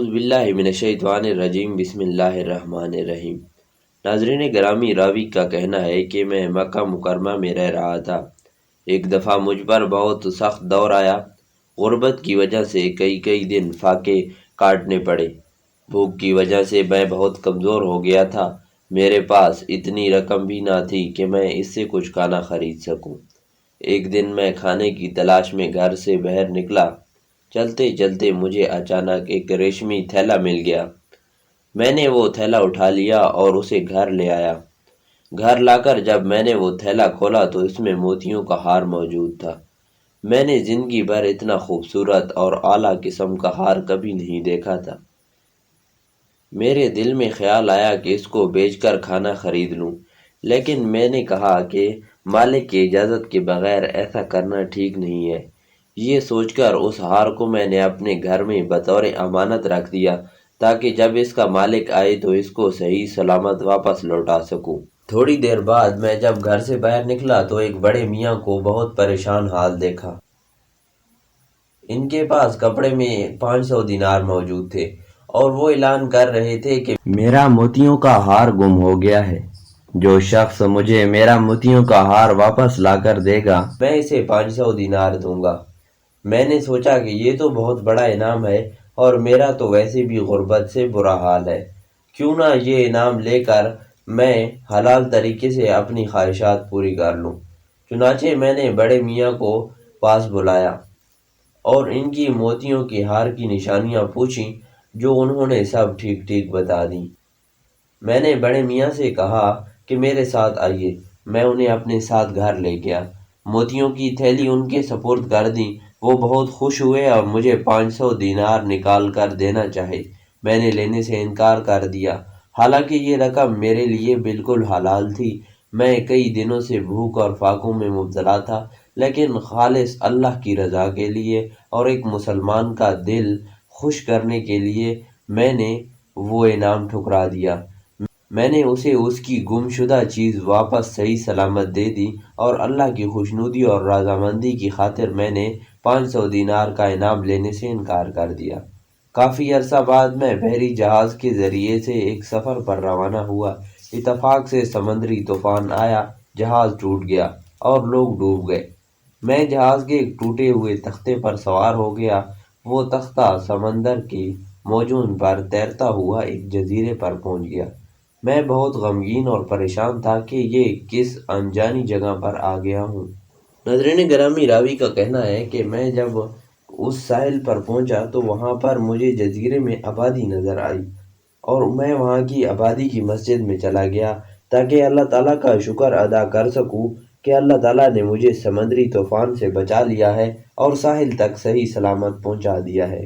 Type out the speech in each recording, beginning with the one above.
اعوذ باللہ من الشیطان الرجیم بسم اللہ الرحمن الرحیم۔ ناظرین گرامی، راوی کا کہنا ہے کہ میں مکہ مکرمہ میں رہ رہا تھا۔ ایک دفعہ مجھ پر بہت سخت دور آیا۔ غربت کی وجہ سے کئی دن فاقے کاٹنے پڑے۔ بھوک کی وجہ سے میں بہت کمزور ہو گیا تھا۔ میرے پاس اتنی رقم بھی نہ تھی کہ میں اس سے کچھ کھانا خرید سکوں۔ ایک دن میں کھانے کی تلاش میں گھر سے باہر نکلا۔ چلتے چلتے مجھے اچانک ایک ریشمی تھیلا مل گیا۔ میں نے وہ تھیلا اٹھا لیا اور اسے گھر لے آیا۔ گھر لا کر جب میں نے وہ تھیلا کھولا تو اس میں موتیوں کا ہار موجود تھا۔ میں نے زندگی بھر اتنا خوبصورت اور اعلیٰ قسم کا ہار کبھی نہیں دیکھا تھا۔ میرے دل میں خیال آیا کہ اس کو بیچ کر کھانا خرید لوں، لیکن میں نے کہا کہ مالک کی اجازت کے بغیر ایسا کرنا ٹھیک نہیں ہے۔ یہ سوچ کر اس ہار کو میں نے اپنے گھر میں بطور امانت رکھ دیا تاکہ جب اس کا مالک آئے تو اس کو صحیح سلامت واپس لوٹا سکوں۔ تھوڑی دیر بعد میں جب گھر سے باہر نکلا تو ایک بڑے میاں کو بہت پریشان حال دیکھا۔ ان کے پاس کپڑے میں 500 دینار موجود تھے اور وہ اعلان کر رہے تھے کہ میرا موتیوں کا ہار گم ہو گیا ہے۔ جو شخص مجھے میرا موتیوں کا ہار واپس لا کر دے گا میں اسے 500 دینار دوں گا۔ میں نے سوچا کہ یہ تو بہت بڑا انعام ہے اور میرا تو ویسے بھی غربت سے برا حال ہے، کیوں نہ یہ انعام لے کر میں حلال طریقے سے اپنی خواہشات پوری کر لوں۔ چنانچہ میں نے بڑے میاں کو پاس بلایا اور ان کی موتیوں کے ہار کی نشانیاں پوچھیں، جو انہوں نے سب ٹھیک بتا دیں۔ میں نے بڑے میاں سے کہا کہ میرے ساتھ آئیے۔ میں انہیں اپنے ساتھ گھر لے گیا، موتیوں کی تھیلی ان کے سپرد کر دی۔ وہ بہت خوش ہوئے اور مجھے 500 دینار نکال کر دینا چاہے۔ میں نے لینے سے انکار کر دیا، حالانکہ یہ رقم میرے لیے بالکل حلال تھی۔ میں کئی دنوں سے بھوک اور فاقوں میں مبتلا تھا، لیکن خالص اللہ کی رضا کے لیے اور ایک مسلمان کا دل خوش کرنے کے لیے میں نے وہ انعام ٹھکرا دیا۔ میں نے اسے اس کی گم شدہ چیز واپس صحیح سلامت دے دی اور اللہ کی خوشنودی اور رضامندی کی خاطر میں نے 500 دینار کا انعام لینے سے انکار کر دیا۔ کافی عرصہ بعد میں بحری جہاز کے ذریعے سے ایک سفر پر روانہ ہوا۔ اتفاق سے سمندری طوفان آیا، جہاز ٹوٹ گیا اور لوگ ڈوب گئے۔ میں جہاز کے ایک ٹوٹے ہوئے تختے پر سوار ہو گیا۔ وہ تختہ سمندر کی موجوں پر تیرتا ہوا ایک جزیرے پر پہنچ گیا۔ میں بہت غمگین اور پریشان تھا کہ یہ کس انجانی جگہ پر آ گیا ہوں۔ ناظرین گرامی، راوی کا کہنا ہے کہ میں جب اس ساحل پر پہنچا تو وہاں پر مجھے جزیرے میں آبادی نظر آئی اور میں وہاں کی آبادی کی مسجد میں چلا گیا تاکہ اللہ تعالیٰ کا شکر ادا کر سکوں کہ اللہ تعالیٰ نے مجھے سمندری طوفان سے بچا لیا ہے اور ساحل تک صحیح سلامت پہنچا دیا ہے۔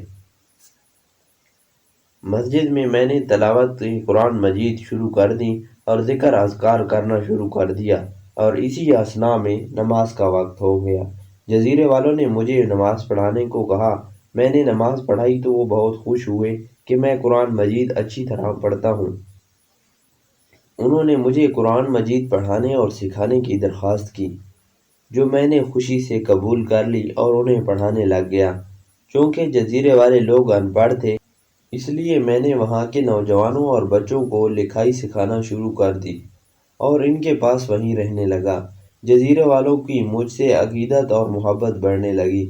مسجد میں نے تلاوت قرآن مجید شروع کر دی اور ذکر اذکار کرنا شروع کر دیا، اور اسی اثناء میں نماز کا وقت ہو گیا۔ جزیرے والوں نے مجھے نماز پڑھانے کو کہا۔ میں نے نماز پڑھائی تو وہ بہت خوش ہوئے کہ میں قرآن مجید اچھی طرح پڑھتا ہوں۔ انہوں نے مجھے قرآن مجید پڑھانے اور سکھانے کی درخواست کی، جو میں نے خوشی سے قبول کر لی اور انہیں پڑھانے لگ گیا۔ چونکہ جزیرے والے لوگ ان پڑھ تھے، اس لیے میں نے وہاں کے نوجوانوں اور بچوں کو لکھائی سکھانا شروع کر دی اور ان کے پاس وہیں رہنے لگا۔ جزیرے والوں کی مجھ سے عقیدت اور محبت بڑھنے لگی۔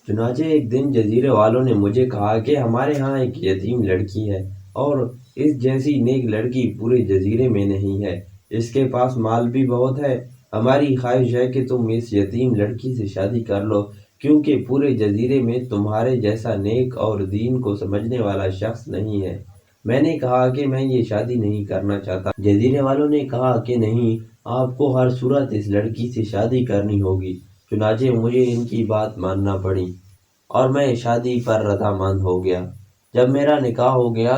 چنانچہ ایک دن جزیرے والوں نے مجھے کہا کہ ہمارے ہاں ایک یتیم لڑکی ہے اور اس جیسی نیک لڑکی پورے جزیرے میں نہیں ہے۔ اس کے پاس مال بھی بہت ہے۔ ہماری خواہش ہے کہ تم اس یتیم لڑکی سے شادی کر لو، کیونکہ پورے جزیرے میں تمہارے جیسا نیک اور دین کو سمجھنے والا شخص نہیں ہے۔ میں نے کہا کہ میں یہ شادی نہیں کرنا چاہتا۔ جزیرے والوں نے کہا کہ نہیں، آپ کو ہر صورت اس لڑکی سے شادی کرنی ہوگی۔ چنانچہ مجھے ان کی بات ماننا پڑی اور میں شادی پر رضامند ہو گیا۔ جب میرا نکاح ہو گیا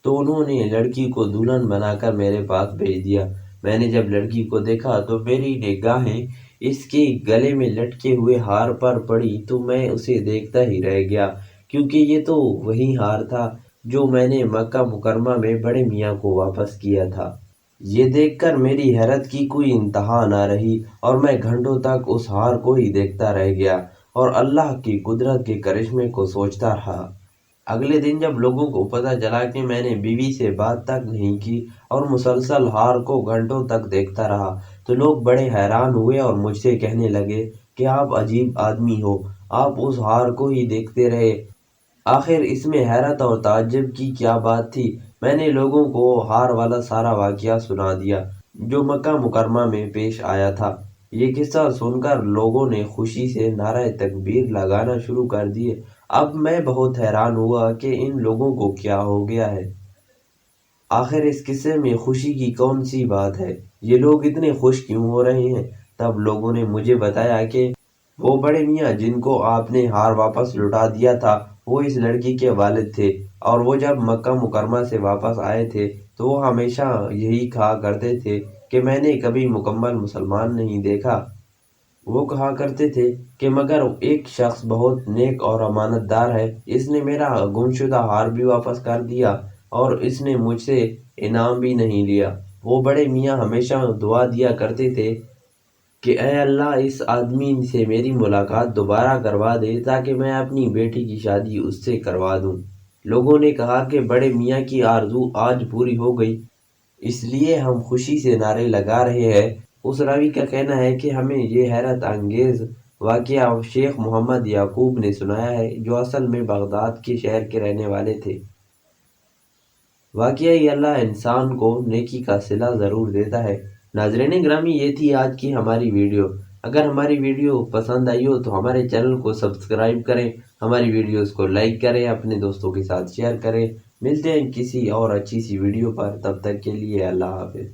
تو انہوں نے لڑکی کو دلہن بنا کر میرے پاس بھیج دیا۔ میں نے جب لڑکی کو دیکھا تو میری نگاہیں اس کے گلے میں لٹکے ہوئے ہار پر پڑی تو میں اسے دیکھتا ہی رہ گیا، کیونکہ یہ تو وہی ہار تھا جو میں نے مکہ مکرمہ میں بڑے میاں کو واپس کیا تھا۔ یہ دیکھ کر میری حیرت کی کوئی انتہا نہ رہی اور میں گھنٹوں تک اس ہار کو ہی دیکھتا رہ گیا اور اللہ کی قدرت کے کرشمے کو سوچتا رہا۔ اگلے دن جب لوگوں کو پتہ چلا کہ میں نے بیوی سے بات تک نہیں کی اور مسلسل ہار کو گھنٹوں تک دیکھتا رہا تو لوگ بڑے حیران ہوئے اور مجھ سے کہنے لگے کہ آپ عجیب آدمی ہو، آپ اس ہار کو ہی دیکھتے رہے، آخر اس میں حیرت اور تعجب کی کیا بات تھی؟ میں نے لوگوں کو ہار والا سارا واقعہ سنا دیا جو مکہ مکرمہ میں پیش آیا تھا۔ یہ قصہ سن کر لوگوں نے خوشی سے نعرہ تکبیر لگانا شروع کر دیے۔ اب میں بہت حیران ہوا کہ ان لوگوں کو کیا ہو گیا ہے، آخر اس قصے میں خوشی کی کون سی بات ہے، یہ لوگ اتنے خوش کیوں ہو رہے ہیں؟ تب لوگوں نے مجھے بتایا کہ وہ بڑے میاں جن کو آپ نے ہار واپس لوٹا دیا تھا وہ اس لڑکی کے والد تھے، اور وہ جب مکہ مکرمہ سے واپس آئے تھے تو وہ ہمیشہ یہی کہا کرتے تھے کہ میں نے کبھی مکمل مسلمان نہیں دیکھا۔ وہ کہا کرتے تھے کہ مگر ایک شخص بہت نیک اور امانت دار ہے، اس نے میرا گمشدہ ہار بھی واپس کر دیا اور اس نے مجھ سے انعام بھی نہیں لیا۔ وہ بڑے میاں ہمیشہ دعا دیا کرتے تھے کہ اے اللہ اس آدمی سے میری ملاقات دوبارہ کروا دے تاکہ میں اپنی بیٹی کی شادی اس سے کروا دوں۔ لوگوں نے کہا کہ بڑے میاں کی آرزو آج پوری ہو گئی، اس لیے ہم خوشی سے نعرے لگا رہے ہیں۔ اس راوی کا کہنا ہے کہ ہمیں یہ حیرت انگیز واقعہ شیخ محمد یعقوب نے سنایا ہے جو اصل میں بغداد کے شہر کے رہنے والے تھے۔ واقعی اللہ انسان کو نیکی کا صلہ ضرور دیتا ہے۔ ناظرین گرامی، یہ تھی آج کی ہماری ویڈیو۔ اگر ہماری ویڈیو پسند آئی ہو تو ہمارے چینل کو سبسکرائب کریں، ہماری ویڈیوز کو لائک کریں، اپنے دوستوں کے ساتھ شیئر کریں۔ ملتے ہیں کسی اور اچھی سی ویڈیو پر، تب تک کے لیے اللہ حافظ۔